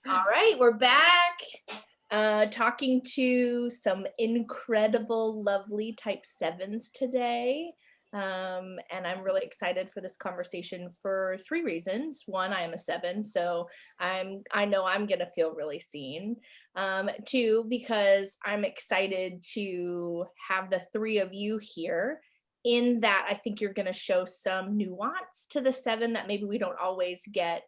All right, we're back talking to some incredible, lovely type sevens today. And I'm really excited for this conversation for three reasons. One, I am a seven, so I know I'm gonna feel really seen. Two, because I'm excited to have the three of you here. In that, I think you're gonna show some nuance to the seven that maybe we don't always get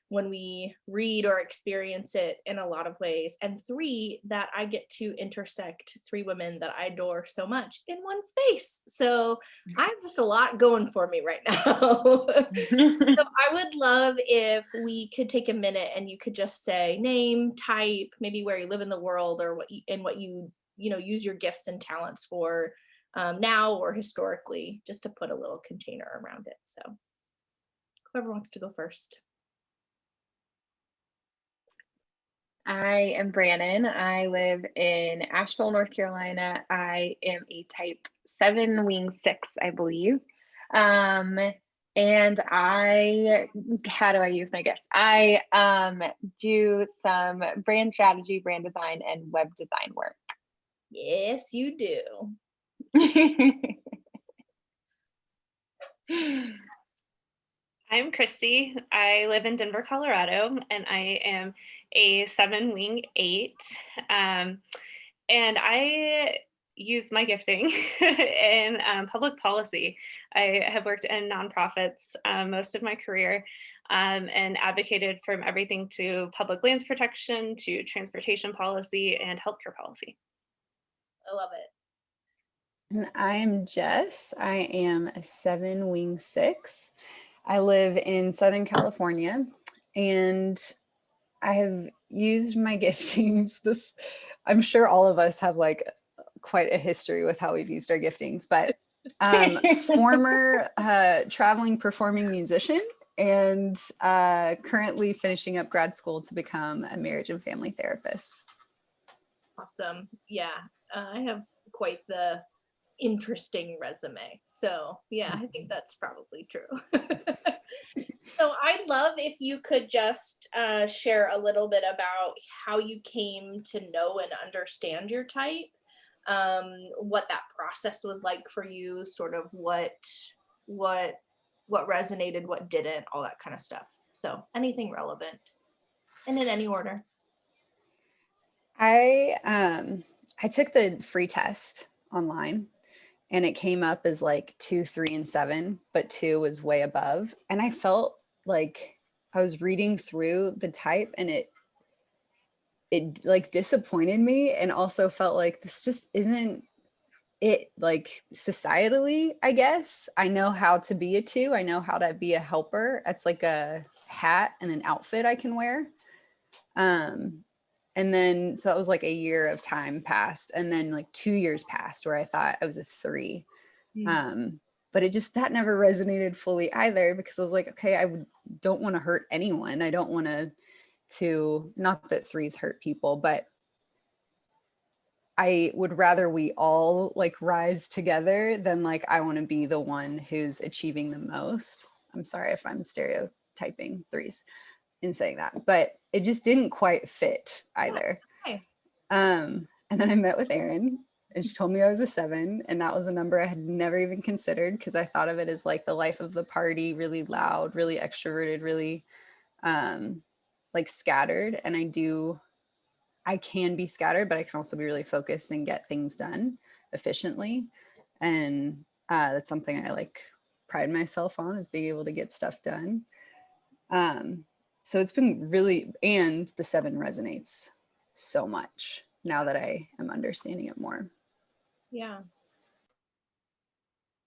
when we read or experience it in a lot of ways. And three, that I get to intersect three women that I adore so much in one space. So I have just a lot going for me right now. So I would love if we could take a minute and you could just say name, type, maybe where you live in the world, or what you use your gifts and talents for now or historically, just to put a little container around it. So whoever wants to go first. I am Brannon. I live in Asheville, North Carolina. I am a type 7 wing 6, I believe. And how do I use my gifts? I do some brand strategy, brand design, and web design work. Yes, you do. I'm Christy. I live in Denver, Colorado, and I am a 7 wing 8. And I use my gifting in public policy. I have worked in nonprofits most of my career and advocated from everything to public lands protection to transportation policy and healthcare policy. I love it. And I am Jess. I am a 7 wing 6. I live in Southern California, and I have used my giftings. I'm sure all of us have like quite a history with how we've used our giftings, but former traveling performing musician, and currently finishing up grad school to become a marriage and family therapist. Awesome. Yeah, I have quite the interesting resume. So yeah, I think that's probably true. So I'd love if you could just share a little bit about how you came to know and understand your type, what that process was like for you, sort of what resonated, what didn't, all that kind of stuff. So anything relevant and in any order. I took the free test online, and it came up as like 2, 3, and 7, but 2 was way above. And I felt like I was reading through the type, and it like disappointed me, and also felt like this just isn't it, like societally, I guess. I know how to be a 2. I know how to be a helper. It's like a hat and an outfit I can wear. And then, so that was like a year of time passed, and then like 2 years passed where I thought I was a 3. But that never resonated fully either, because I was like, okay, I don't want to hurt anyone. I don't want to, not that 3s hurt people, but I would rather we all like rise together than like, I want to be the one who's achieving the most. I'm sorry if I'm stereotyping 3s in saying that, but it just didn't quite fit either. Okay. And then I met with Erin, and she told me I was a 7, and that was a number I had never even considered, because I thought of it as like the life of the party, really loud, really extroverted, really like scattered. And I can be scattered, but I can also be really focused and get things done efficiently. And that's something I like pride myself on, is being able to get stuff done. So it's been really, and the 7 resonates so much now that I am understanding it more. Yeah.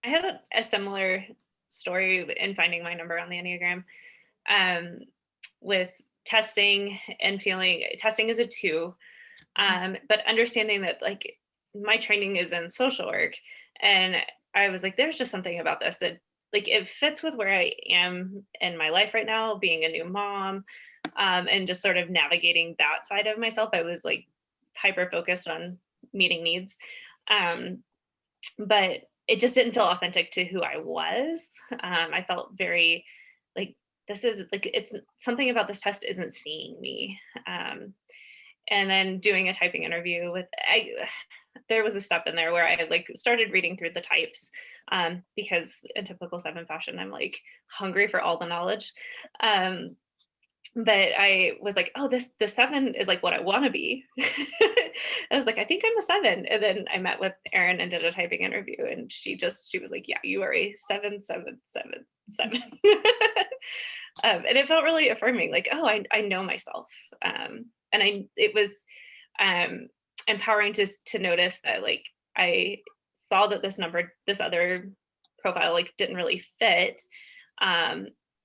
I had a similar story in finding my number on the Enneagram, with testing and feeling testing is a 2, but understanding that like my training is in social work, and I was like, there's just something about this that like it fits with where I am in my life right now, being a new mom, and just sort of navigating that side of myself. I was like hyper focused on meeting needs, but it just didn't feel authentic to who I was. I felt very like this is like, it's something about this test isn't seeing me. And then doing a typing interview there was a step in there where I like started reading through the types, because in typical 7 fashion, I'm like hungry for all the knowledge. But I was like, oh, the 7 is like what I want to be. I was like, I think I'm a 7. And then I met with Erin and did a typing interview, and she was like, yeah, you are a 77777. And it felt really affirming, like, oh, I know myself. And it was empowering to notice that, like, I saw that this other profile, like, didn't really fit.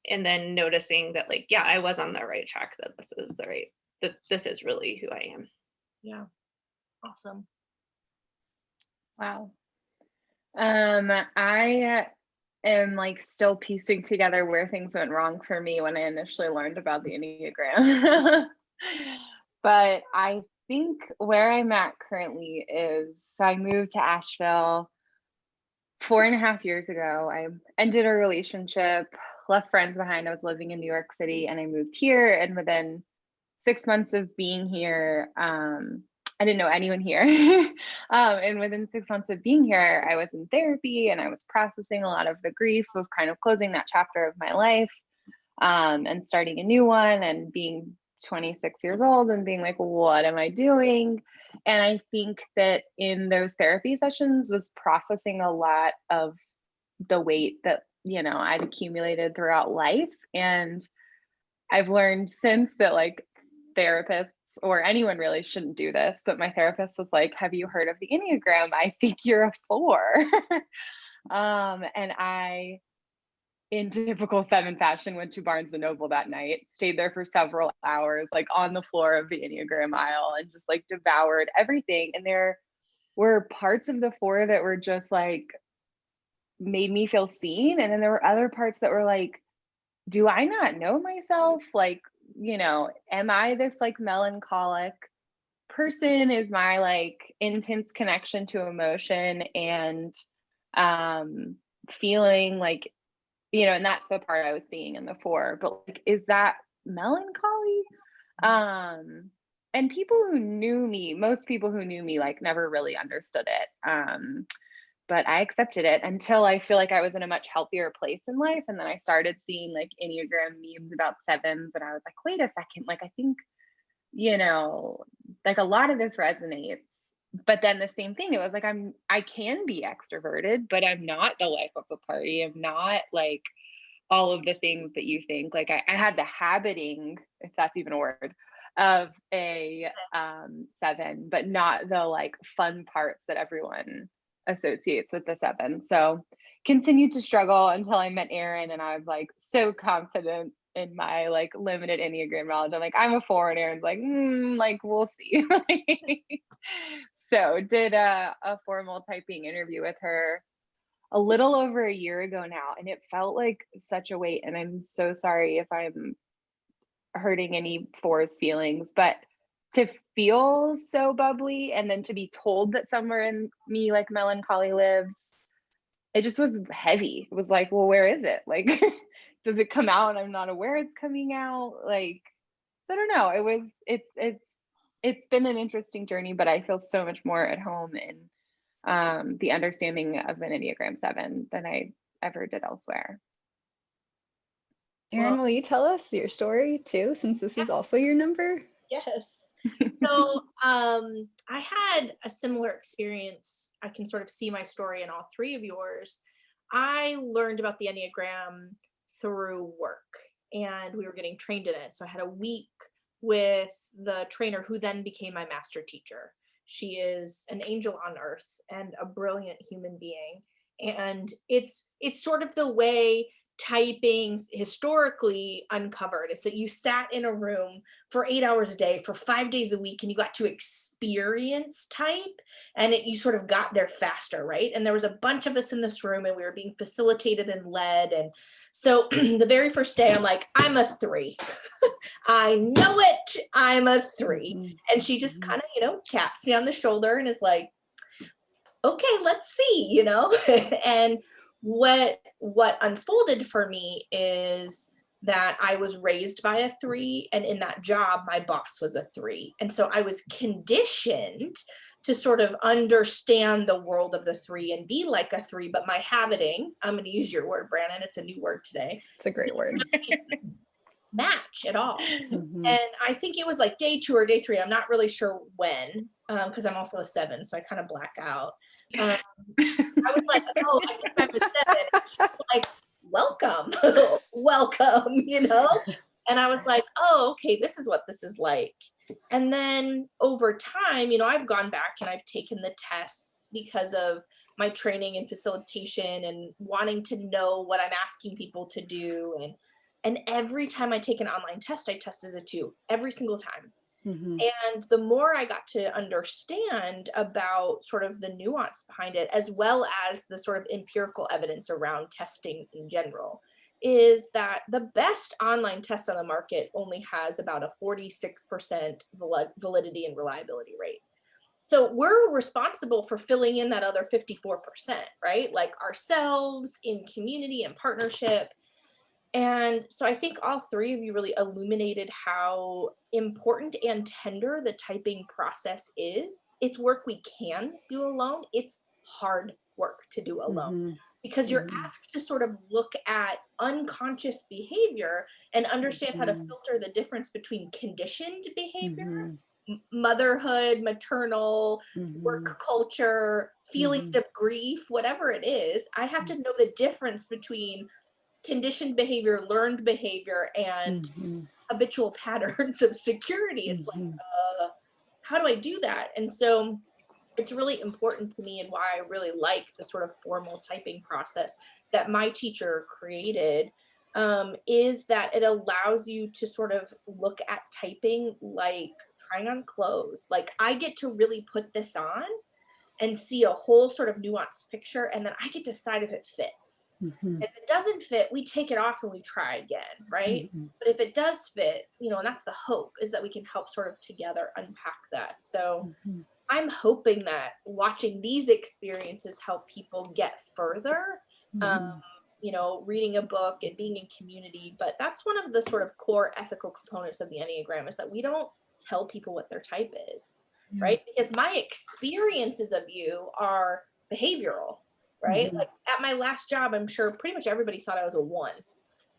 And then noticing that, like, yeah, I was on the right track, that this is really who I am. Yeah. Awesome. Wow. I am like still piecing together where things went wrong for me when I initially learned about the Enneagram. But I think where I'm at currently is, so I moved to Asheville 4.5 years ago. I ended a relationship, left friends behind. I was living in New York City, and I moved here. And within 6 months of being here, I didn't know anyone here. And within 6 months of being here, I was in therapy, and I was processing a lot of the grief of kind of closing that chapter of my life, and starting a new one, and being 26 years old and being like, what am I doing? And I think that in those therapy sessions was processing a lot of the weight that, I'd accumulated throughout life. And I've learned since that, like, therapists or anyone really shouldn't do this, but my therapist was like, have you heard of the Enneagram? I think you're a 4. And I, in typical 7 fashion, went to Barnes and Noble that night, stayed there for several hours, like on the floor of the Enneagram aisle, and just like devoured everything. And there were parts of the 4 that were just like, made me feel seen. And then there were other parts that were like, do I not know myself? Like, am I this like melancholic person? Is my like intense connection to emotion and feeling like, and that's the part I was seeing in the 4, but like, is that melancholy? And people who knew me, most people who knew me, like, never really understood it. But I accepted it until I feel like I was in a much healthier place in life. And then I started seeing like Enneagram memes about 7s. And I was like, wait a second, like, I think, like a lot of this resonates. But then the same thing, it was like, I can be extroverted, but I'm not the life of the party. I'm not like all of the things that you think. Like I had the habiting, if that's even a word, of a 7, but not the like fun parts that everyone associates with the 7. So continued to struggle until I met Erin, and I was like so confident in my like limited Enneagram knowledge. I'm like, I'm a 4, and Erin's like, we'll see. So did a formal typing interview with her a little over a year ago now, and it felt like such a weight. And I'm so sorry if I'm hurting any 4's feelings, but to feel so bubbly and then to be told that somewhere in me like melancholy lives, it just was heavy. It was like, well, where is it? Like, does it come out and I'm not aware it's coming out? Like, I don't know. It's been an interesting journey, but I feel so much more at home in the understanding of an Enneagram 7 than I ever did elsewhere. Erin, will you tell us your story too, since this is also your number? Yes. So I had a similar experience. I can sort of see my story in all 3 of yours. I learned about the Enneagram through work, and we were getting trained in it. So I had a week with the trainer who then became my master teacher. She is an angel on earth and a brilliant human being. And it's sort of the way typing historically uncovered, is that you sat in a room for 8 hours a day for 5 days a week, and you got to experience type, and you sort of got there faster, right? And there was a bunch of us in this room, and we were being facilitated and led. And so the very first day, I'm like, I'm a 3. I know it. I'm a 3. And she just kind of, taps me on the shoulder and is like, okay, let's see, And what unfolded for me is that I was raised by a 3, and in that job, my boss was a 3. And so I was conditioned to sort of understand the world of the 3 and be like a 3, but my habiting, I'm going to use your word, Brandon, it's a new word today. It's a great word. Match at all. Mm-hmm. And I think it was like day 2 or day 3. I'm not really sure when, because I'm also a 7, so I kind of black out. I was like, oh, I think I'm a 7. Like, welcome, welcome, you know? And I was like, oh, okay, this is what this is like. And then over time, you know, I've gone back and I've taken the tests because of my training and facilitation and wanting to know what I'm asking people to do. And every time I take an online test, I test as a 2, every single time. Mm-hmm. And the more I got to understand about sort of the nuance behind it, as well as the sort of empirical evidence around testing in general, is that the best online test on the market only has about a 46% validity and reliability rate. So we're responsible for filling in that other 54%, right? Like ourselves in community and partnership. And so I think all 3 of you really illuminated how important and tender the typing process is. It's work we can do alone. It's hard work to do alone. Mm-hmm. Because you're Mhm. asked to sort of look at unconscious behavior and understand how to Mhm. filter the difference between conditioned behavior, Mhm. motherhood, maternal, Mhm. work culture, feelings Mhm. of grief, whatever it is. I have to know the difference between conditioned behavior, learned behavior, and Mhm. habitual patterns of security. It's like, Mhm. how do I do that? And so it's really important to me, and why I really like the sort of formal typing process that my teacher created, is that it allows you to sort of look at typing like trying on clothes. Like I get to really put this on and see a whole sort of nuanced picture, and then I get to decide if it fits. Mhm. If it doesn't fit, we take it off and we try again, right? Mhm. But if it does fit, you know, and that's the hope, is that we can help sort of together unpack that. So Mhm. I'm hoping that watching these experiences help people get further, um, Mhm. you know, reading a book and being in community. But that's one of the sort of core ethical components of the Enneagram, is that we don't tell people what their type is, Yeah. right? Because my experiences of you are behavioral, right? Mhm. Like at my last job, I'm sure pretty much everybody thought I was a 1,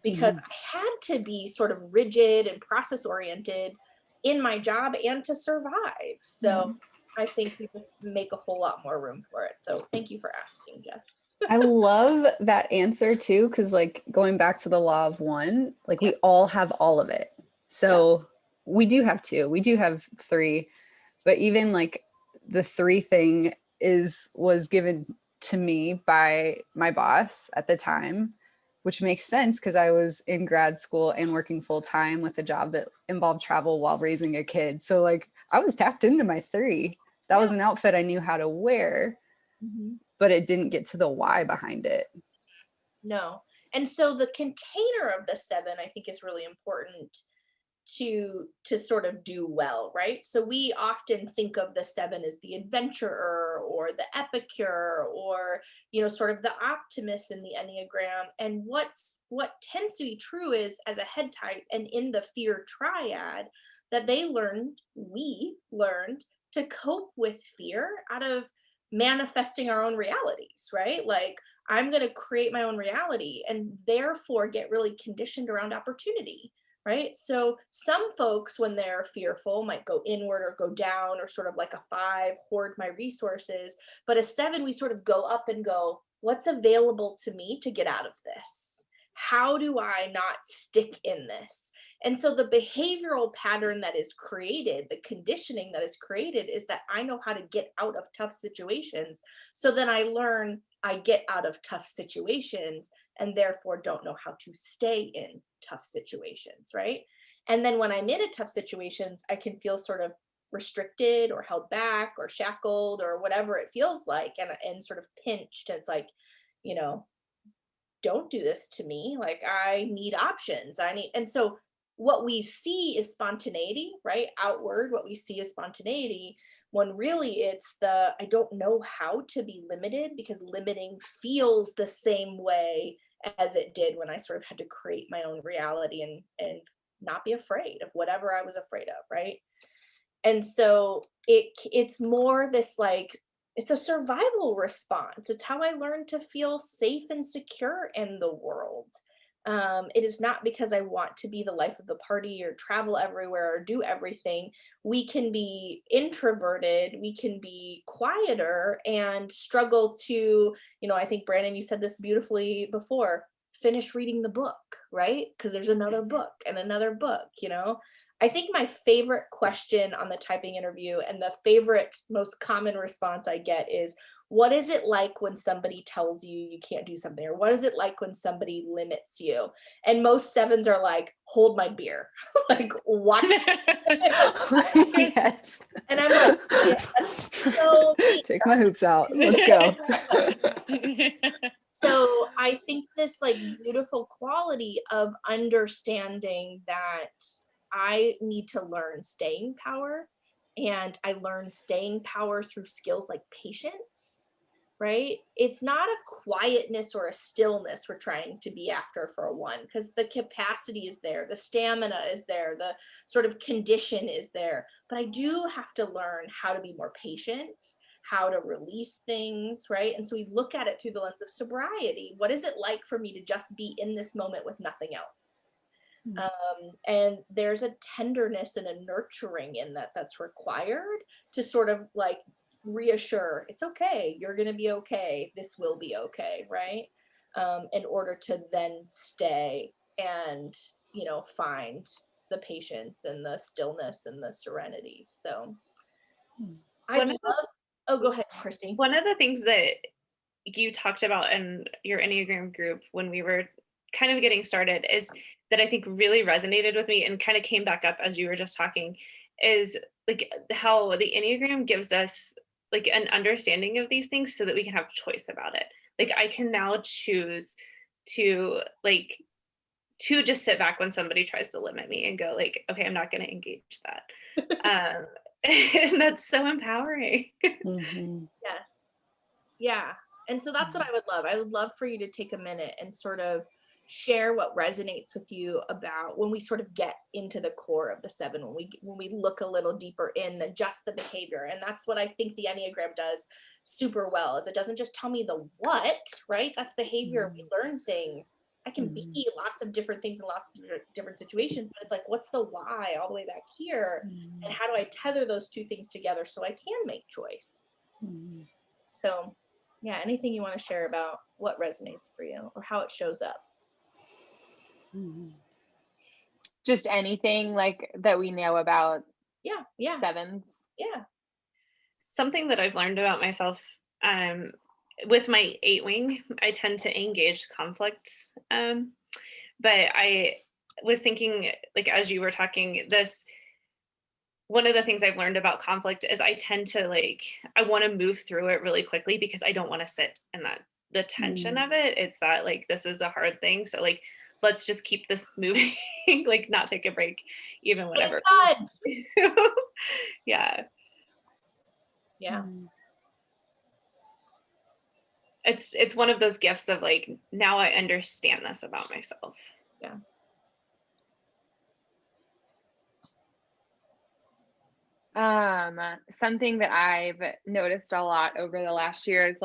because Mhm. I had to be sort of rigid and process oriented in my job and to survive. So I think we just make a whole lot more room for it. So thank you for asking, Jess. I love that answer too, because like going back to the law of 1, like we all have all of it. So we do have 2, we do have 3, but even like the 3 thing was given to me by my boss at the time, which makes sense because I was in grad school and working full time with a job that involved travel while raising a kid. So like I was tapped into my 3. That was an outfit I knew how to wear, but it didn't get to the why behind it. No. And so the container of the 7, I think, is really important to sort of do well, right? So we often think of the 7 as the adventurer or the epicure, or, you know, sort of the optimist in the Enneagram. And what tends to be true is, as a head type and in the fear triad, that we learned to cope with fear out of manifesting our own realities, right? Like I'm going to create my own reality and therefore get really conditioned around opportunity, right? So some folks, when they're fearful, might go inward or go down, or sort of like a 5, hoard my resources. But a 7, we sort of go up and go, what's available to me to get out of this? How do I not stick in this? And so the behavioral pattern that is created, the conditioning that is created, is that I know how to get out of tough situations. So then I learn I get out of tough situations and therefore don't know how to stay in tough situations, right? And then when I'm in a tough situations, I can feel sort of restricted or held back or shackled or whatever it feels like, and sort of pinched. It's like, you know, don't do this to me. Like I need options. And so what we see is spontaneity, right? Outward, what we see is spontaneity, when really it's I don't know how to be limited, because limiting feels the same way as it did when I sort of had to create my own reality and not be afraid of whatever I was afraid of, right? And so it's more this like, it's a survival response. It's how I learned to feel safe and secure in the world. It is not because I want to be the life of the party or travel everywhere or do everything. We can be introverted, we can be quieter and struggle to, I think Brandon, you said this beautifully before, finish reading the book, right? Because there's another book and another book. I think my favorite question on the typing interview and the favorite, most common response I get is, what is it like when somebody tells you you can't do something? Or what is it like when somebody limits you? And most sevens are like, hold my beer. Like, watch. Yes. And I'm like, yes. So take my hoops out. Let's go. So I think this like beautiful quality of understanding that I need to learn staying power, and I learn staying power through skills like patience, right? It's not a quietness or a stillness we're trying to be after for a one, because the capacity is there, the stamina is there, the sort of condition is there. But I do have to learn how to be more patient, how to release things, right? And so we look at it through the lens of sobriety. What is it like for me to just be in this moment with nothing else? And there's a tenderness and a nurturing in that's required to sort of like reassure, it's okay, you're going to be okay, this will be okay, right? In order to then stay and, find the patience and the stillness and the serenity. So I'd love, oh, go ahead, Christy. One of the things that you talked about in your Enneagram group when we were kind of getting started is that I think really resonated with me and kind of came back up as you were just talking, is like how the Enneagram gives us like an understanding of these things so that we can have choice about it. Like I can now choose to just sit back when somebody tries to limit me and go like, okay, I'm not going to engage that. And that's so empowering. Mm-hmm. Yes. Yeah. And so that's what I would love. I would love for you to take a minute and sort of share what resonates with you about when we sort of get into the core of the seven, when we look a little deeper in than just the behavior. And that's what I think the Enneagram does super well, is it doesn't just tell me the what, right? That's behavior. We learn things. I can be lots of different things in lots of different situations, but it's like, what's the why all the way back here? And how do I tether those two things together so I can make choice? So yeah, anything you want to share about what resonates for you or how it shows up? Just anything like that we know about Yeah. sevens. Yeah. Something that I've learned about myself, with my 8-wing, I tend to engage conflict. But I was thinking, like, as you were talking, one of the things I've learned about conflict is I tend to I want to move through it really quickly because I don't want to sit in the tension of it. It's that this is a hard thing. So let's just keep this moving, not take a break, even whenever. Yeah. Yeah. It's one of those gifts of now I understand this about myself. Yeah. Something that I've noticed a lot over the last year is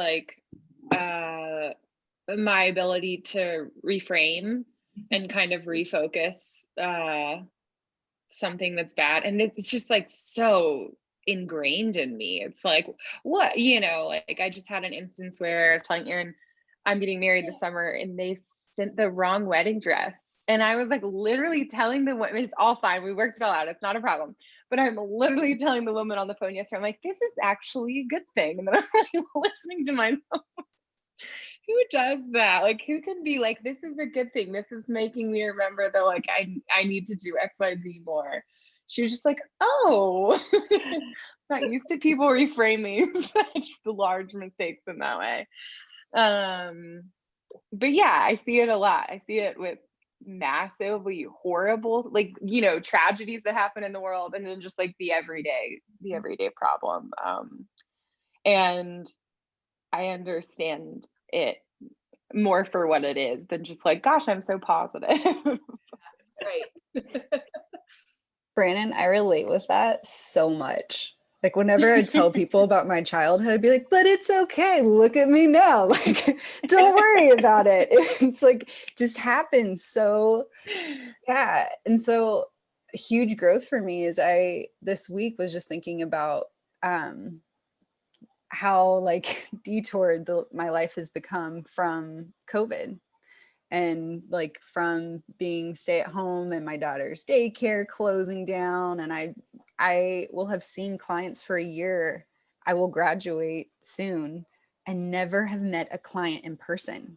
my ability to reframe and kind of refocus something that's bad. And it's just so ingrained in me. It's what, I just had an instance where I was telling Erin, I'm getting married this summer and they sent the wrong wedding dress. And I was literally telling the woman, it's all fine. We worked it all out. It's not a problem. But I'm literally telling the woman on the phone yesterday, I'm this is actually a good thing. And then I'm listening to myself. Who does that? Who can be this is a good thing. This is making me remember that I need to do XYZ more. She was just oh, not used to people reframing such large mistakes in that way. But yeah, I see it a lot. I see it with massively horrible tragedies that happen in the world, and then just the everyday problem. And I understand it more for what it is than just like, gosh, I'm so positive. Right. Brandon, I relate with that so much. Like whenever I tell people about my childhood, I'd be like, but it's okay. Look at me now. Like, don't worry about it. It's like just happens. So yeah. And so huge growth for me is this week was just thinking about how like detoured my life has become from COVID. And like from being stay at home and my daughter's daycare closing down, and I will have seen clients for a year. I will graduate soon and never have met a client in person.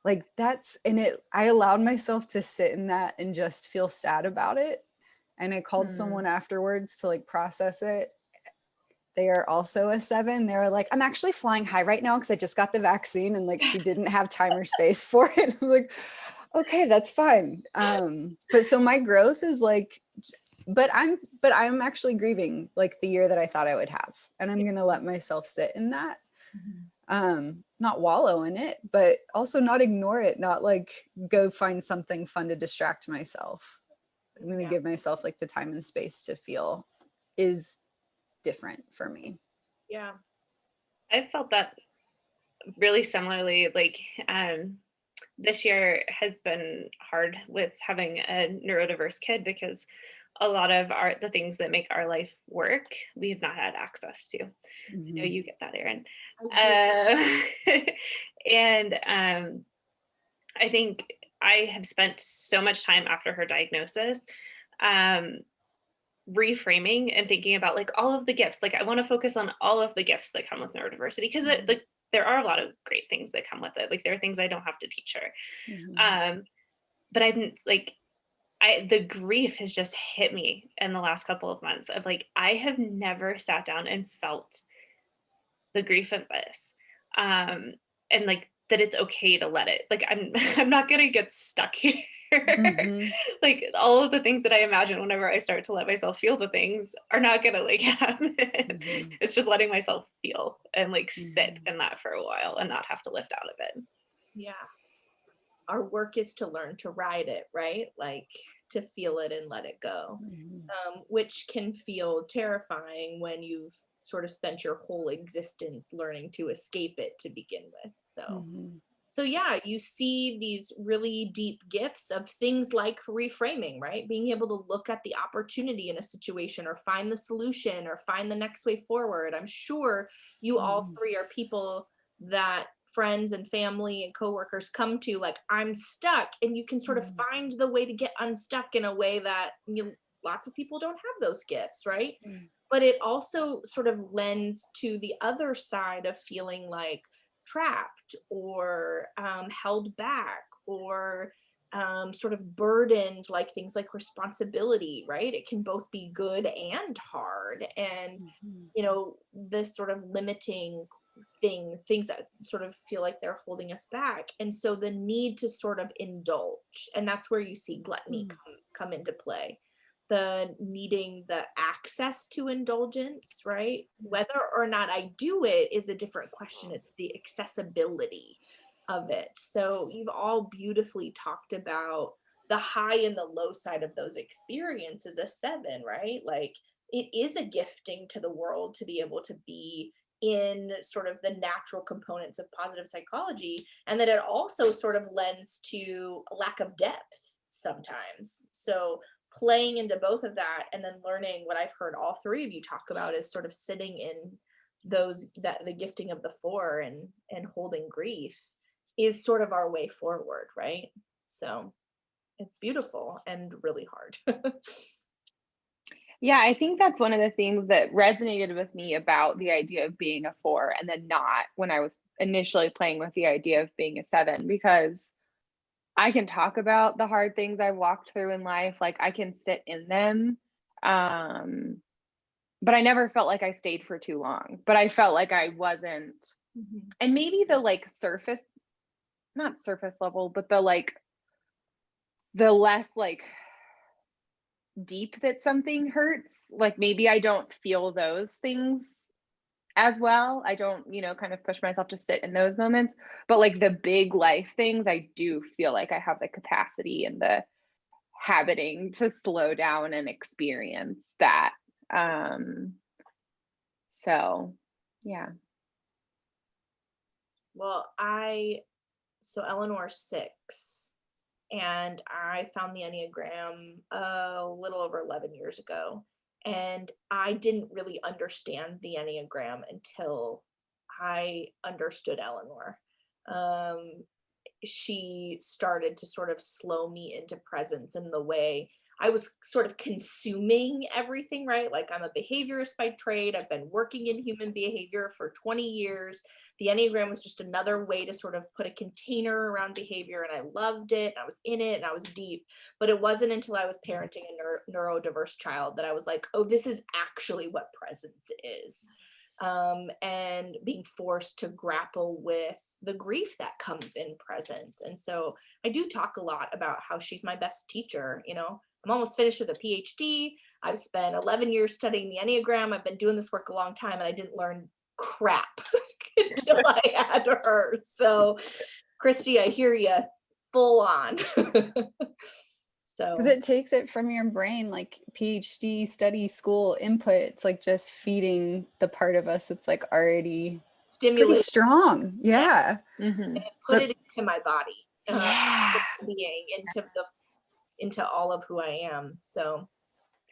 Like I allowed myself to sit in that and just feel sad about it. And I called someone afterwards to like process it. They are also a 7. They were like, I'm actually flying high right now because I just got the vaccine, and like she didn't have time or space for it. I'm like, okay, that's fine. But so my growth is like, but I'm actually grieving like the year that I thought I would have. And I'm gonna let myself sit in that. Not wallow in it, but also not ignore it, not like go find something fun to distract myself. I'm gonna give myself like the time and space to feel is different for me. Yeah. I felt that really similarly. Like this year has been hard with having a neurodiverse kid because a lot of the things that make our life work, we have not had access to. I know you get that, Erin. And I think I have spent so much time after her diagnosis reframing and thinking about like all of the gifts. Like I want to focus on all of the gifts that come with neurodiversity because like there are a lot of great things that come with it. Like there are things I don't have to teach her. But I'm like, the grief has just hit me in the last couple of months of like, I have never sat down and felt the grief of this. And like that it's okay to let it, like I'm not gonna get stuck here. Like all of the things that I imagine whenever I start to let myself feel the things are not gonna like happen. It's just letting myself feel and like sit in that for a while and not have to lift out of it. Yeah. Our work is to learn to ride it, right? Like to feel it and let it go, which can feel terrifying when you've sort of spent your whole existence learning to escape it to begin with. So yeah, you see these really deep gifts of things like reframing, right? Being able to look at the opportunity in a situation or find the solution or find the next way forward. I'm sure you all 3 are people that friends and family and coworkers come to like, I'm stuck, and you can sort of find the way to get unstuck in a way that lots of people don't have those gifts, right? But it also sort of lends to the other side of feeling like trapped or held back or sort of burdened, like things like responsibility, right? It can both be good and hard. And, this sort of limiting things that sort of feel like they're holding us back. And so the need to sort of indulge, and that's where you see gluttony come into play. The needing the access to indulgence, right? Whether or not I do it is a different question. It's the accessibility of it. So you've all beautifully talked about the high and the low side of those experiences as 7, right? Like it is a gifting to the world to be able to be in sort of the natural components of positive psychology, and that it also sort of lends to a lack of depth sometimes. So playing into both of that and then learning what I've heard all 3 of you talk about is sort of sitting in the gifting of the 4 and holding grief is sort of our way forward, right? So it's beautiful and really hard. Yeah, I think that's one of the things that resonated with me about the idea of being a 4 and then not when I was initially playing with the idea of being a 7, because I can talk about the hard things I've walked through in life, like I can sit in them. But I never felt like I stayed for too long, but I felt like I wasn't. And maybe the like not surface level, but the less like deep that something hurts, like maybe I don't feel those things as well. I don't, kind of push myself to sit in those moments, but like the big life things, I do feel like I have the capacity and the habiting to slow down and experience that. So yeah. Well, so Eleanor's 6, and I found the Enneagram a little over 11 years ago. And I didn't really understand the Enneagram until I understood Eleanor. She started to sort of slow me into presence in the way I was sort of consuming everything, right? Like, I'm a behaviorist by trade. I've been working in human behavior for 20 years. The Enneagram was just another way to sort of put a container around behavior, and I loved it. I was in it and I was deep. But it wasn't until I was parenting a neurodiverse child that I was like, oh, this is actually what presence is. And being forced to grapple with the grief that comes in presence. And so I do talk a lot about how she's my best teacher. I'm almost finished with a PhD. I've spent 11 years studying the Enneagram. I've been doing this work a long time, and I didn't learn crap until I had her. So, Christy, I hear you full on. Because it takes it from your brain, like PhD, study, school, input. It's like just feeding the part of us that's like already pretty strong. Yeah. Mm-hmm. And put it into my body, yeah, being into all of who I am. So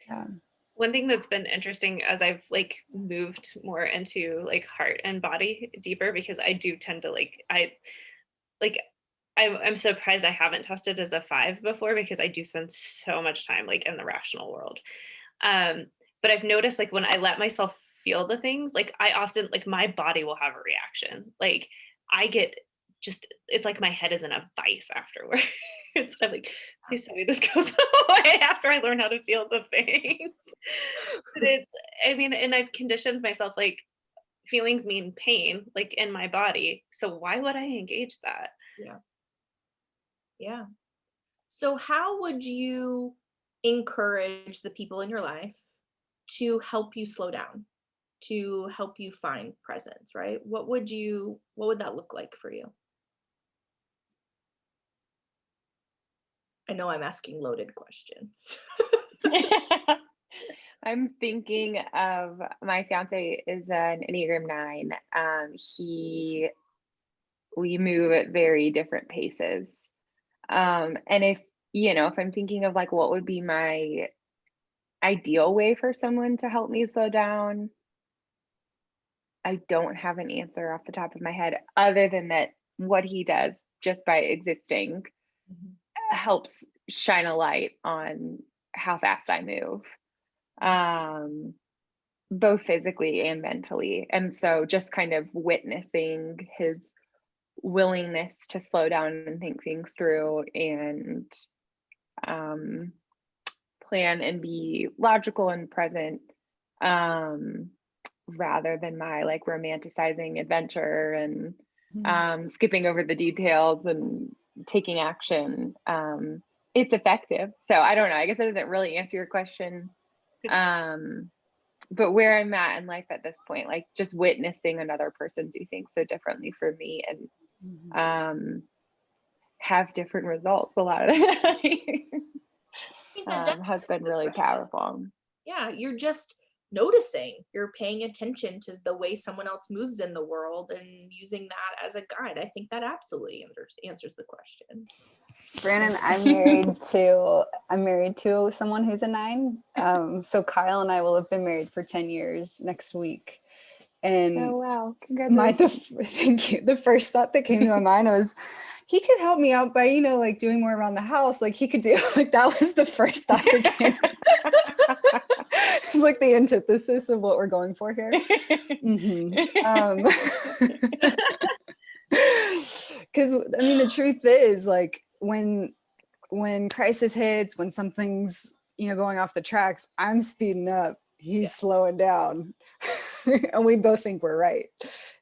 yeah. One thing that's been interesting as I've like moved more into like heart and body deeper, because I do tend to I'm surprised I haven't tested as a 5 before, because I do spend so much time like in the rational world. But I've noticed like when I let myself feel the things, like I often, like my body will have a reaction. Like I get it's like my head is in a vice afterwards. I'm like, please tell me this goes away after I learn how to feel the things. But and I've conditioned myself, like feelings mean pain, like in my body. So why would I engage that? Yeah. Yeah. So how would you encourage the people in your life to help you slow down, to help you find presence, right? What would that look like for you? I know I'm asking loaded questions. I'm thinking of my fiance is an Enneagram 9. We move at very different paces. And if I'm thinking of like what would be my ideal way for someone to help me slow down, I don't have an answer off the top of my head, other than that what he does just by existing helps shine a light on how fast I move, both physically and mentally. And so just kind of witnessing his willingness to slow down and think things through and plan and be logical and present, rather than my like romanticizing adventure and skipping over the details and taking action. It's effective. So I don't know, I guess that doesn't really answer your question. But where I'm at in life at this point, like just witnessing another person do things so differently for me and have different results a lot of the time has been really powerful. Yeah, you're just noticing, you're paying attention to the way someone else moves in the world and using that as a guide. I think that absolutely answers the question. Brandon, I'm married to someone who's a 9. So Kyle and I will have been married for 10 years next week. And oh wow, congratulations. Thank you. The first thought that came to my mind was, he could help me out by, like doing more around the house. Like he could do, like that was the first thought that came. It's like the antithesis of what we're going for here. Because I mean, the truth is, like when crisis hits, when something's going off the tracks, I'm speeding up, he's slowing down. And we both think we're right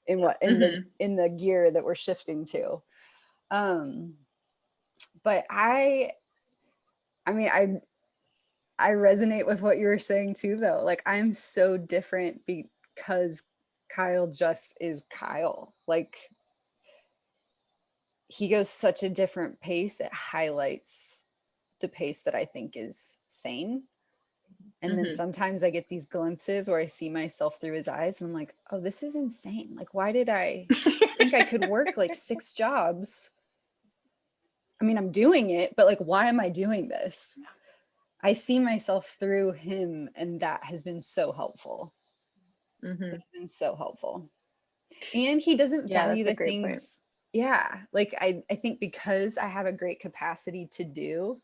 in the gear that we're shifting to. But I mean, I resonate with what you were saying too, though. Like I'm so different because Kyle just is Kyle. Like, he goes such a different pace. It highlights the pace that I think is sane. And then sometimes I get these glimpses where I see myself through his eyes and I'm like, oh, this is insane. Like, why did I think I could work like 6 jobs? I mean, I'm doing it, but like, why am I doing this? I see myself through him, and that has been so helpful. It's been so helpful. And he doesn't value the things. Yeah. Like, I think because I have a great capacity to do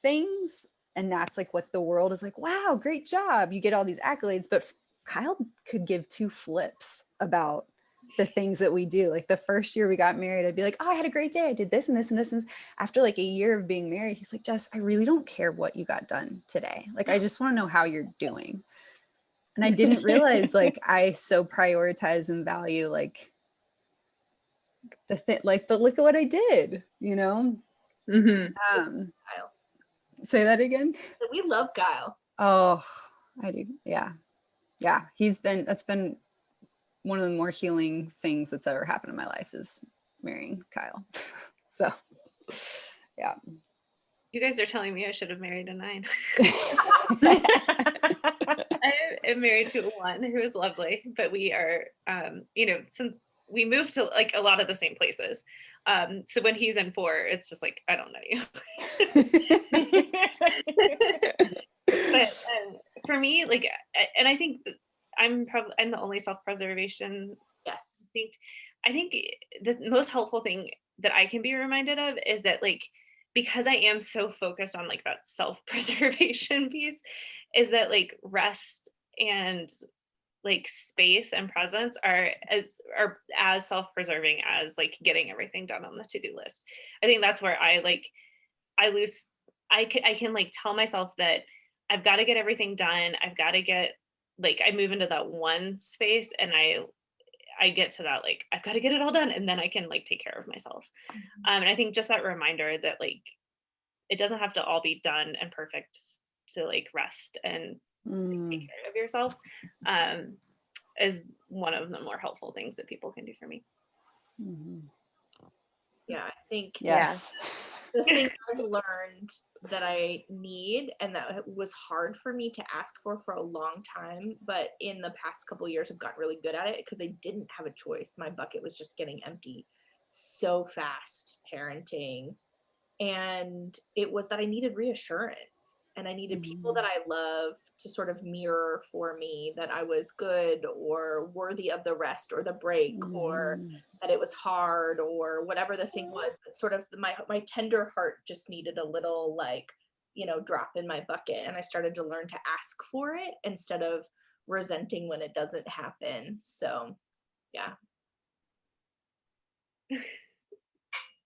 things, and that's like what the world is like, wow, great job, you get all these accolades, but Kyle could give 2 flips about the things that we do. Like the first year we got married, I'd be like, oh, I had a great day, I did this and this and this, and after like a year of being married, he's like, Jess, I really don't care what you got done today, like I just want to know how you're doing. And I didn't realize like I so prioritize and value like the thing, like, but look at what I did, you know. Kyle. Say that again. We love Kyle. Oh, I do. Yeah. That's been one of the more healing things that's ever happened in my life, is marrying Kyle. So yeah. You guys are telling me I should have married a 9. I am married to a 1 who is lovely, but we are, since we moved to like a lot of the same places. So when he's in 4, it's just like, I don't know you. But for me, like, and I think that I'm the only self-preservation. Yes. I think the most helpful thing that I can be reminded of is that, like, because I am so focused on like that self-preservation piece, is that like rest and like space and presence are as self-preserving as like getting everything done on the to-do list. I think that's where I can like tell myself that I've got to get everything done. I've got to get, like, I move into that one space and I get to that, like, I've got to get it all done, and then I can like take care of myself. And I think just that reminder that like it doesn't have to all be done and perfect to like rest and take care of yourself is one of the more helpful things that people can do for me. Yeah, I think yes. The thing I've learned that I need, and that was hard for me to ask for a long time, but in the past couple of years I've gotten really good at it because I didn't have a choice. My bucket was just getting empty so fast parenting, and it was that I needed reassurance, and I needed people that I love to sort of mirror for me that I was good or worthy of the rest or the break, or that it was hard or whatever the thing was. But sort of my tender heart just needed a little, like, drop in my bucket, and I started to learn to ask for it instead of resenting when it doesn't happen. So yeah.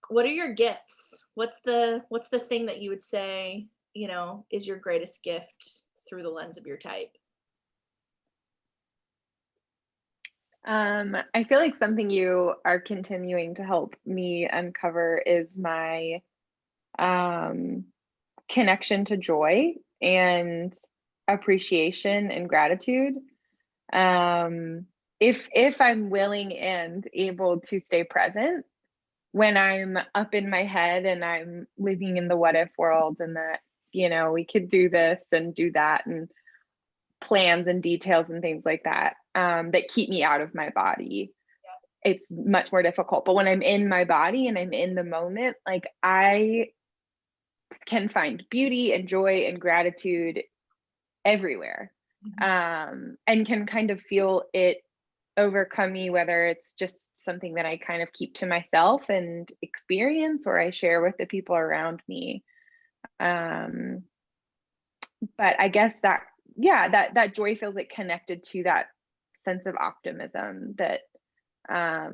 What are your gifts? What's the thing that you would say, is your greatest gift through the lens of your type? I feel like something you are continuing to help me uncover is my connection to joy and appreciation and gratitude. If I'm willing and able to stay present when I'm up in my head and I'm living in the what if world, and that, we could do this and do that, and plans and details and things like that, that keep me out of my body. Yeah. It's much more difficult. But when I'm in my body and I'm in the moment, like, I can find beauty and joy and gratitude everywhere, and can kind of feel it overcome me, whether it's just something that I kind of keep to myself and experience, or I share with the people around me. But I guess that joy feels like connected to that sense of optimism that, so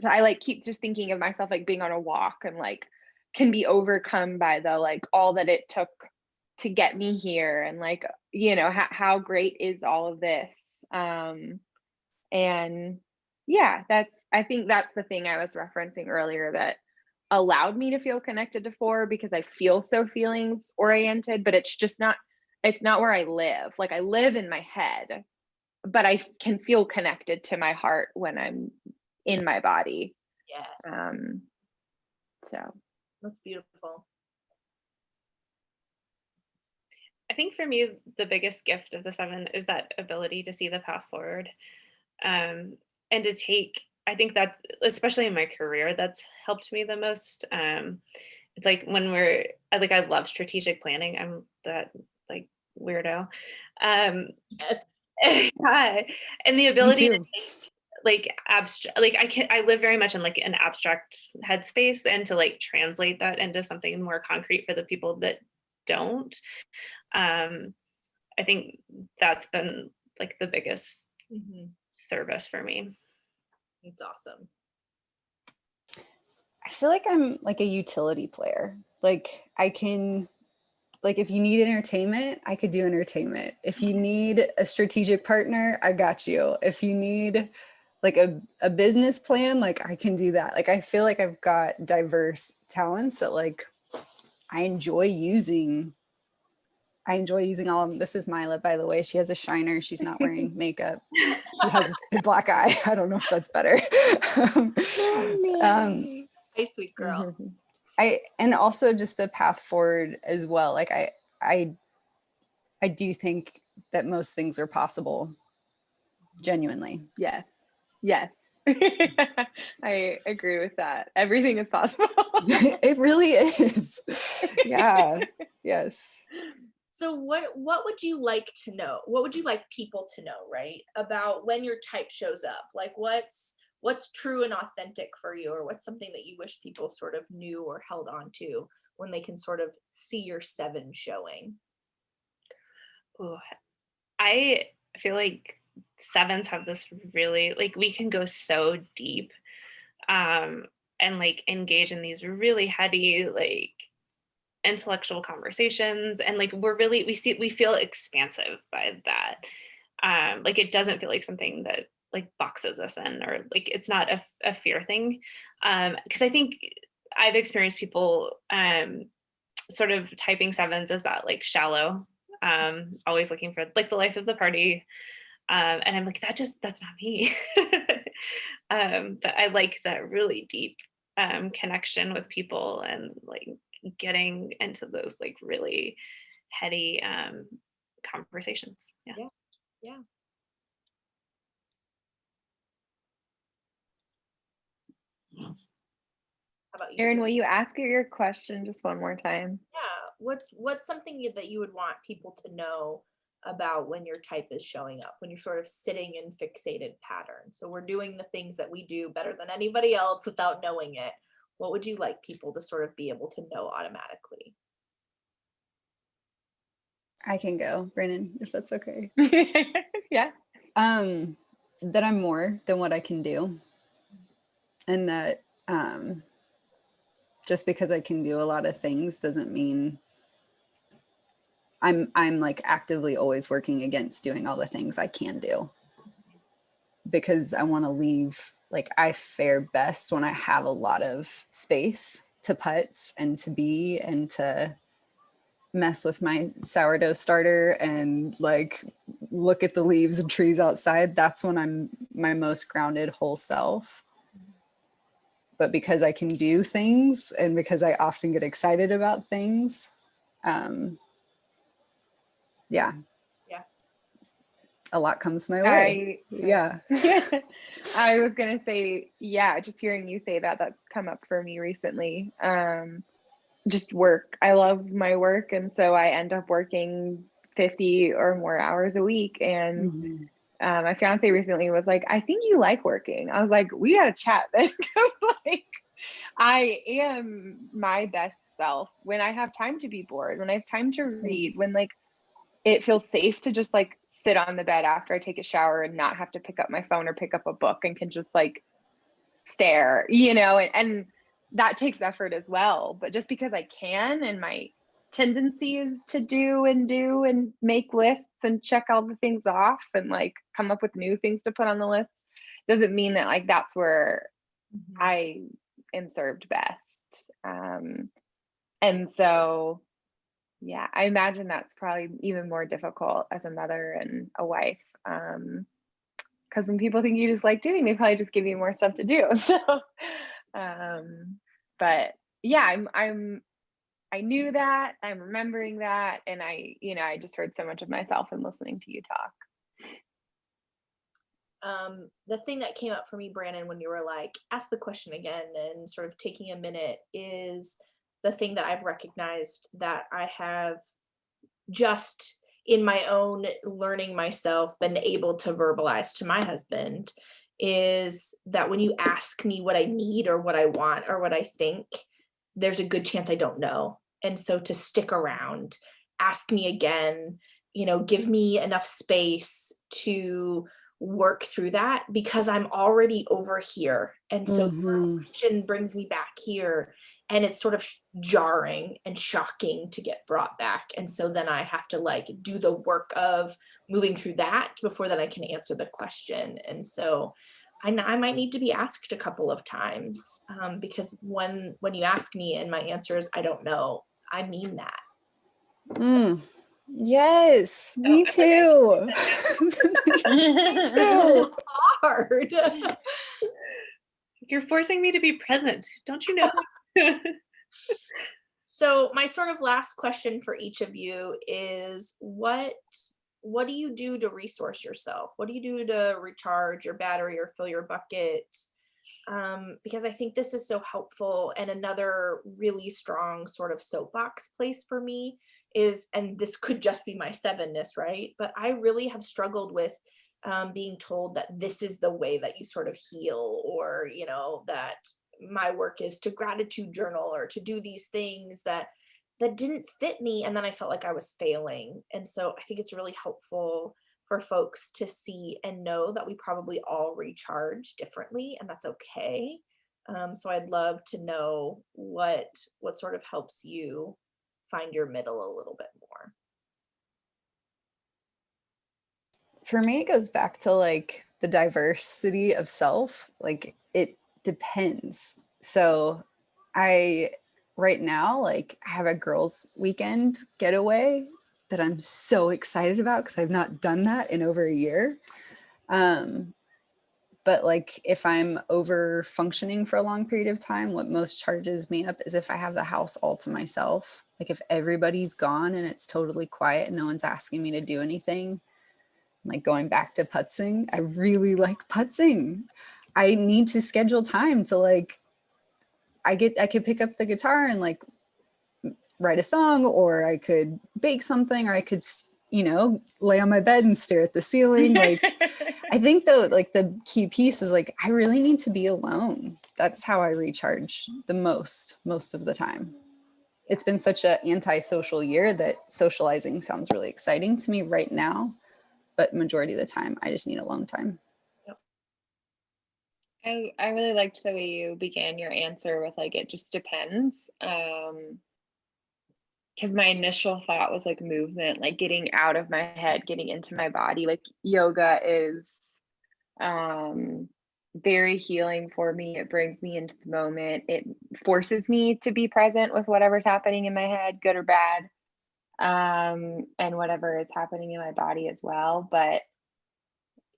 I like keep just thinking of myself like being on a walk and like can be overcome by the, like, all that it took to get me here, and like, how great is all of this. And yeah, I think that's the thing I was referencing earlier that allowed me to feel connected to 4, because I feel so feelings oriented, but it's not where I live. Like, I live in my head, but I can feel connected to my heart when I'm in my body. Yes. So That's beautiful. I think for me, the biggest gift of the 7 is that ability to see the path forward, and to take. I think that's, especially in my career, that's helped me the most. It's like when I love strategic planning. I'm that like weirdo. Yeah, and the ability to like abstract, like I live very much in like an abstract headspace, and to like translate that into something more concrete for the people that don't. I think that's been like the biggest service for me. It's awesome. I feel like I'm like a utility player. Like I can, like if you need entertainment, I could do entertainment. If you need a strategic partner, I got you. If you need like a business plan, like I can do that. Like I feel like I've got diverse talents that like I enjoy using all of them. This is Mila, by the way. She has a shiner. She's not wearing makeup. She has a black eye. I don't know if that's better. Hey, sweet girl. And also just the path forward as well. Like I do think that most things are possible. Genuinely. Yes. I agree with that. Everything is possible. It really is. Yeah. Yes. So what would you like to know? What would you like people to know, right? About when your type shows up? Like what's true and authentic for you, or what's something that you wish people sort of knew or held on to when they can sort of see your 7 showing? Ooh, I feel like 7s have this really, like, we can go so deep, and like engage in these really heady, like intellectual conversations, and like we feel expansive by that. Like it doesn't feel like something that like boxes us in, or like it's not a fear thing. Because I think I've experienced people sort of typing 7s as that like shallow, always looking for like the life of the party. And I'm like, that's not me. But I like that really deep connection with people, and like getting into those like really heady conversations. Yeah. Yeah. How about you, Erin, will Jenny? you ask your question just one more time? Yeah. What's something that you would want people to know about when your type is showing up, when you're sort of sitting in fixated patterns? So we're doing the things that we do better than anybody else without knowing it. What would you like people to sort of be able to know automatically? I can go, Brandon, if that's okay. Yeah. That I'm more than what I can do. And that just because I can do a lot of things doesn't mean I'm like actively always working against doing all the things I can do. Because I want to leave, like I fare best when I have a lot of space to putz and to be and to mess with my sourdough starter and like look at the leaves and trees outside. That's when I'm my most grounded whole self. But because I can do things and because I often get excited about things, yeah, a lot comes my way. Yeah. I was gonna say, yeah, just hearing you say that's come up for me recently. Just work. I love my work, and so I end up working 50 or more hours a week. And my fiance recently was like, I think you like working. I was like, we gotta chat then. Like, I am my best self when I have time to be bored, when I have time to read, when like it feels safe to just like sit on the bed after I take a shower and not have to pick up my phone or pick up a book, and can just like stare, and that takes effort as well. But just because I can, and my tendency is to do and make lists and check all the things off and like come up with new things to put on the list, doesn't mean that like that's where I am served best. And so Yeah, I imagine that's probably even more difficult as a mother and a wife. Because when people think you just like doing, they probably just give you more stuff to do. So, but yeah, I knew that, I'm remembering that, and I just heard so much of myself in listening to you talk. The thing that came up for me, Brandon, when you were like, ask the question again and sort of taking a minute, is the thing that I've recognized that I have just in my own learning myself been able to verbalize to my husband, is that when you ask me what I need or what I want or what I think, there's a good chance I don't know. And so to stick around, ask me again, give me enough space to work through that, because I'm already over here. And so the question brings me back here, and it's sort of jarring and shocking to get brought back. And so then I have to like do the work of moving through that before then I can answer the question. And so I might need to be asked a couple of times, because when you ask me and my answer is I don't know, I mean that. So. Yes, me too. Me too. Hard. You're forcing me to be present. Don't you know? So my sort of last question for each of you is what do you do to resource yourself? What do you do to recharge your battery or fill your bucket? Because I think this is so helpful. And another really strong sort of soapbox place for me is, and this could just be my sevenness, right? But I really have struggled with being told that this is the way that you sort of heal, or, that my work is to gratitude journal or to do these things that didn't fit me. And then I felt like I was failing. And so I think it's really helpful for folks to see and know that we probably all recharge differently, and that's okay. So I'd love to know what sort of helps you find your middle a little bit more. For me, it goes back to like the diversity of self. Like it depends. So right now, like I have a girls' weekend getaway that I'm so excited about because I've not done that in over a year. But like if I'm over functioning for a long period of time, what most charges me up is if I have the house all to myself. Like if everybody's gone and it's totally quiet and no one's asking me to do anything. Like going back to putzing, I really like putzing. I need to schedule time to like, I could pick up the guitar and like write a song, or I could bake something, or I could, lay on my bed and stare at the ceiling. Like, I think though, like the key piece is like, I really need to be alone. That's how I recharge the most of the time. It's been such an anti-social year that socializing sounds really exciting to me right now. But majority of the time, I just need alone time. I really liked the way you began your answer with like, it just depends. Because my initial thought was like movement, like getting out of my head, getting into my body. Like yoga is very healing for me. It brings me into the moment. It forces me to be present with whatever's happening in my head, good or bad. And whatever is happening in my body as well. But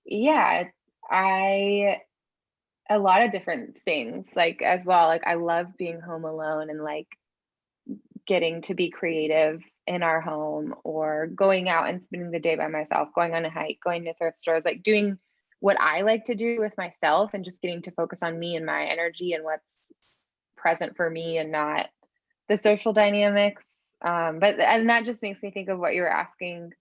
yeah, a lot of different things like as well. Like I love being home alone and like getting to be creative in our home, or going out and spending the day by myself, going on a hike, going to thrift stores, like doing what I like to do with myself and just getting to focus on me and my energy and what's present for me and not the social dynamics. And that just makes me think of what you were asking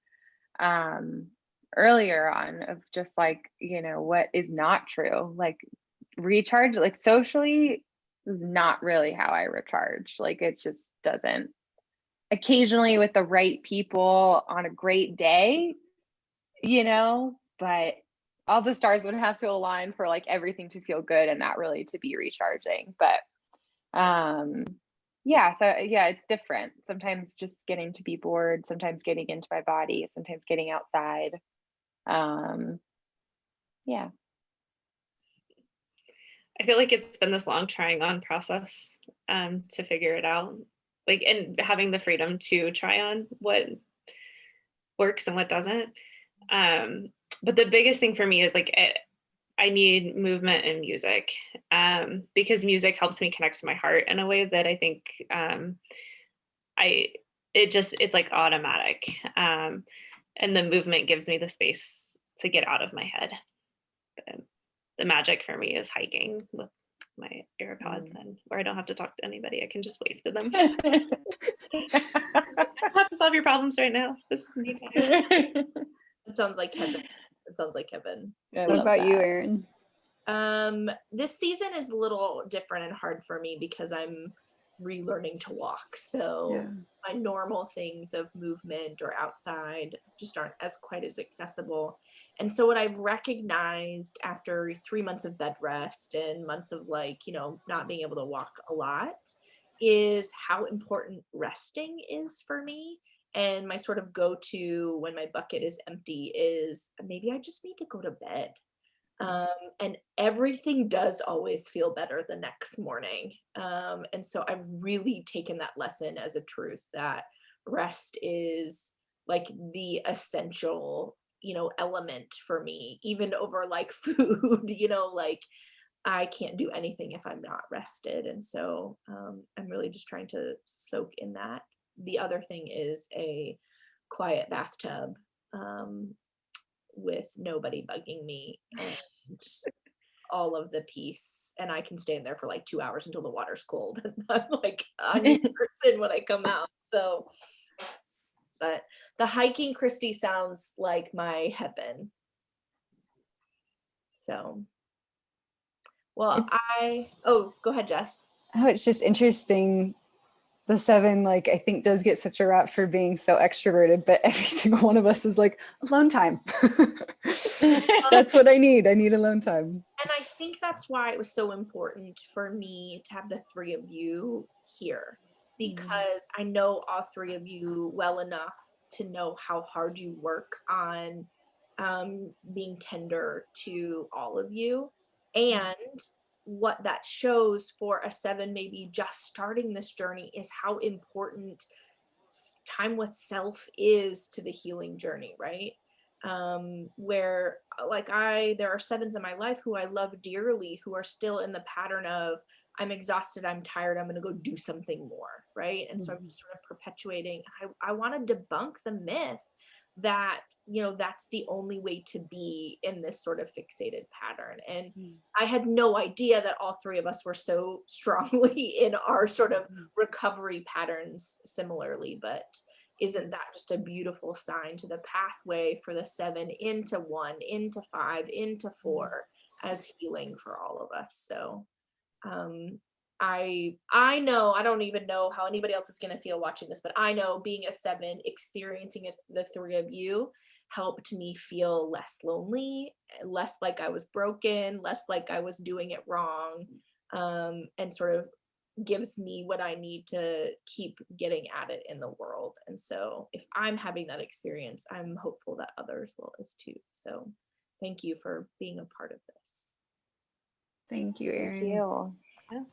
earlier on, of just like, what is not true, like recharge, like socially is not really how I recharge. Like it just doesn't. Occasionally with the right people on a great day, but all the stars would have to align for like everything to feel good and that really to be recharging. But it's different. Sometimes just getting to be bored, sometimes getting into my body, sometimes getting outside. Yeah. I feel like it's been this long trying on process to figure it out. like, and having the freedom to try on what works and what doesn't. But the biggest thing for me is like, I need movement and music, because music helps me connect to my heart in a way that I think it's like automatic. And the movement gives me the space to get out of my head. But the magic for me is hiking with my AirPods and where I don't have to talk to anybody. I can just wave to them. I have to solve your problems right now. This is me time. It sounds like heaven. It sounds like heaven. What about you, Erin? This season is a little different and hard for me because I'm relearning to walk. So my normal things of movement or outside just aren't as quite as accessible. And so what I've recognized after 3 months of bed rest and months of like, you know, not being able to walk a lot is how important resting is for me. And my sort of go-to when my bucket is empty is maybe I just need to go to bed. And everything does always feel better the next morning. And so I've really taken that lesson as a truth that rest is like the essential, you know, element for me, even over like food, you know, like I can't do anything if I'm not rested. And so I'm really just trying to soak in that. The other thing is a quiet bathtub. With nobody bugging me and all of the peace. And I can stand there for like 2 hours until the water's cold. And I'm like a new person when I come out. So, but the hiking, Christy, sounds like my heaven. So, well, go ahead, Jess. Oh, it's just interesting. The 7, like, I think does get such a rap for being so extroverted, but every single one of us is like, alone time. That's what I need. I need alone time. And I think that's why it was so important for me to have the 3 of you here, because I know all 3 of you well enough to know how hard you work on being tender to all of you. And what that shows for a 7 maybe just starting this journey is how important time with self is to the healing journey, right? Where like there are 7s in my life who I love dearly who are still in the pattern of I'm exhausted, I'm tired, I'm going to go do something more, right? And so I'm sort of perpetuating. I want to debunk the myth that, you know, that's the only way to be in this sort of fixated pattern. And I had no idea that all 3 of us were so strongly in our sort of recovery patterns similarly, but isn't that just a beautiful sign to the pathway for the 7 into 1, into 5, into 4 as healing for all of us? So I know, I don't even know how anybody else is going to feel watching this, but I know being a 7, experiencing the 3 of you helped me feel less lonely, less like I was broken, less like I was doing it wrong, and sort of gives me what I need to keep getting at it in the world. And so if I'm having that experience, I'm hopeful that others will as too. So thank you for being a part of this. Thank you, Erin. Thank you. Yeah.